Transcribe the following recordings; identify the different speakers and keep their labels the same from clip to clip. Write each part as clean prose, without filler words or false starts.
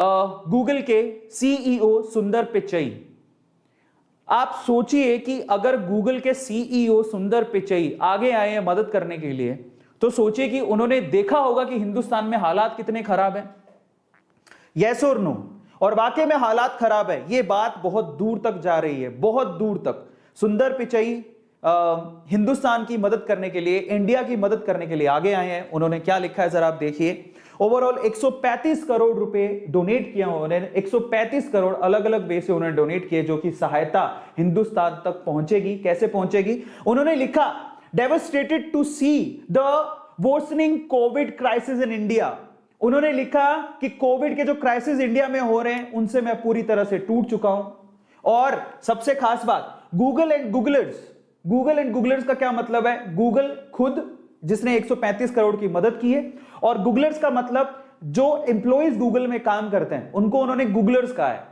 Speaker 1: Google के CEO सुंदर पिचई। आप सोचिए कि अगर गूगल के सीईओ सुंदर पिचई आगे आए हैं मदद करने के लिए, तो सोचिए कि उन्होंने देखा होगा कि हिंदुस्तान में हालात कितने खराब हैं। यस और नो? और वाकई में हालात खराब है, यह बात बहुत दूर तक जा रही है, बहुत दूर तक। सुंदर पिचई हिंदुस्तान की मदद करने के लिए, इंडिया की मदद करने के लिए आगे आए हैं। उन्होंने क्या लिखा है जरा आप देखिए। ओवरऑल 135 करोड़ रुपए डोनेट किया उन्होंने, 135 करोड़ अलग अलग वे से उन्होंने डोनेट किए, जो कि सहायता हिंदुस्तान तक पहुंचेगी। कैसे पहुंचेगी? उन्होंने लिखा, devastated to see the worsening covid crisis in India. उन्होंने लिखा कि कोविड के जो क्राइसिस इंडिया में हो रहे हैं उनसे मैं पूरी तरह से टूट चुका हूं। और सबसे खास बात, गूगल एंड गूगलर्स का क्या मतलब है? गूगल खुद जिसने 135 करोड़ की मदद की है, और गूगलर्स का मतलब जो एम्प्लॉइज गूगल में काम करते हैं उनको उन्होंने गूगलर्स कहा है।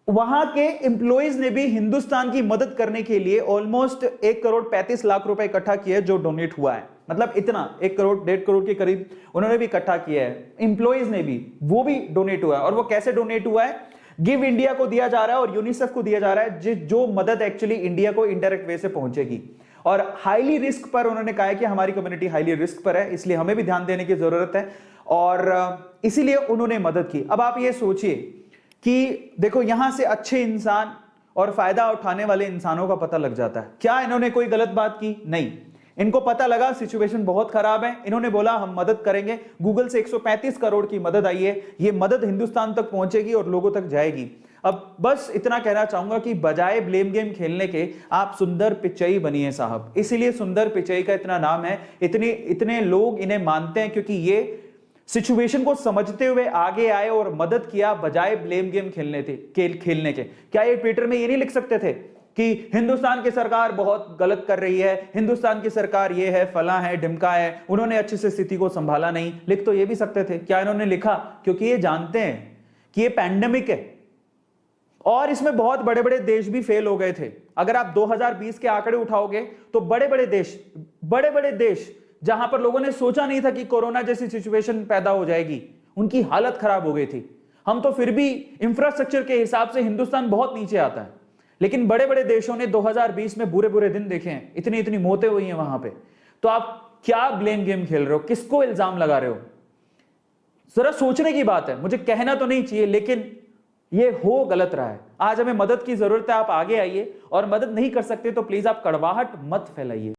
Speaker 1: वहां के एम्प्लॉइज ने भी हिंदुस्तान की मदद करने के लिए ऑलमोस्ट 1 करोड़ 35 लाख रुपए इकट्ठा किए, जो डोनेट हुआ है। मतलब इतना 1 करोड़ 1.5 करोड़ के करीब उन्होंने भी इकट्ठा किया है, एम्प्लॉइज ने भी, वो भी डोनेट हुआ है। और वो कैसे डोनेट हुआ है? गिव इंडिया को दिया जा रहा है और यूनिसेफ को दिया जा रहा है, जो मदद एक्चुअली इंडिया को इनडायरेक्ट वे से पहुंचेगी। और हाईली रिस्क पर उन्होंने कहा है कि हमारी कम्युनिटी हाईली रिस्क पर है, इसलिए हमें भी ध्यान देने की जरूरत है, और इसीलिए उन्होंने मदद की। अब आप ये सोचिए कि देखो, यहां से अच्छे इंसान और फायदा उठाने वाले इंसानों का पता लग जाता है। क्या इन्होंने कोई गलत बात की? नहीं। इनको पता लगा सिचुएशन बहुत खराब है, इन्होंने बोला हम मदद करेंगे। गूगल से 135 करोड़ की मदद आई है, ये मदद हिंदुस्तान तक पहुंचेगी और लोगों तक जाएगी। अब बस इतना कहना चाहूंगा कि बजाय ब्लेम गेम खेलने के आप सुंदर पिचई बनिए साहब। इसीलिए सुंदर पिचई का इतना नाम है, इतने लोग इन्हें मानते हैं, क्योंकि ये सिचुएशन को समझते हुए आगे आए और मदद किया बजाय ब्लेम गेम खेलने के। क्या ये ट्विटर में ये नहीं लिख सकते थे कि हिंदुस्तान की सरकार बहुत गलत कर रही है, हिंदुस्तान की सरकार ये है, फला है, ढिमका है, उन्होंने अच्छे से स्थिति को संभाला नहीं? लिख तो ये भी सकते थे। क्या इन्होंने लिखा? क्योंकि ये जानते हैं कि ये पैंडेमिक है और इसमें बहुत बड़े बड़े देश भी फेल हो गए थे। अगर आप 2020 के आंकड़े उठाओगे तो बड़े बड़े देश जहां पर लोगों ने सोचा नहीं था कि कोरोना जैसी सिचुएशन पैदा हो जाएगी, उनकी हालत खराब हो गई थी। हम तो फिर भी इंफ्रास्ट्रक्चर के हिसाब से हिंदुस्तान बहुत नीचे आता है, लेकिन बड़े बड़े देशों ने 2020 में बुरे बुरे दिन देखे हैं, इतनी मौतें हुई हैं वहां पे। तो आप क्या ब्लेम गेम खेल रहे हो? किसको इल्जाम लगा रहे हो? जरा सोचने की बात है। मुझे कहना तो नहीं चाहिए, लेकिन ये हो गलत रहा है। आज हमें मदद की जरूरत है, आप आगे आइए, और मदद नहीं कर सकते तो प्लीज आप कड़वाहट मत फैलाइए।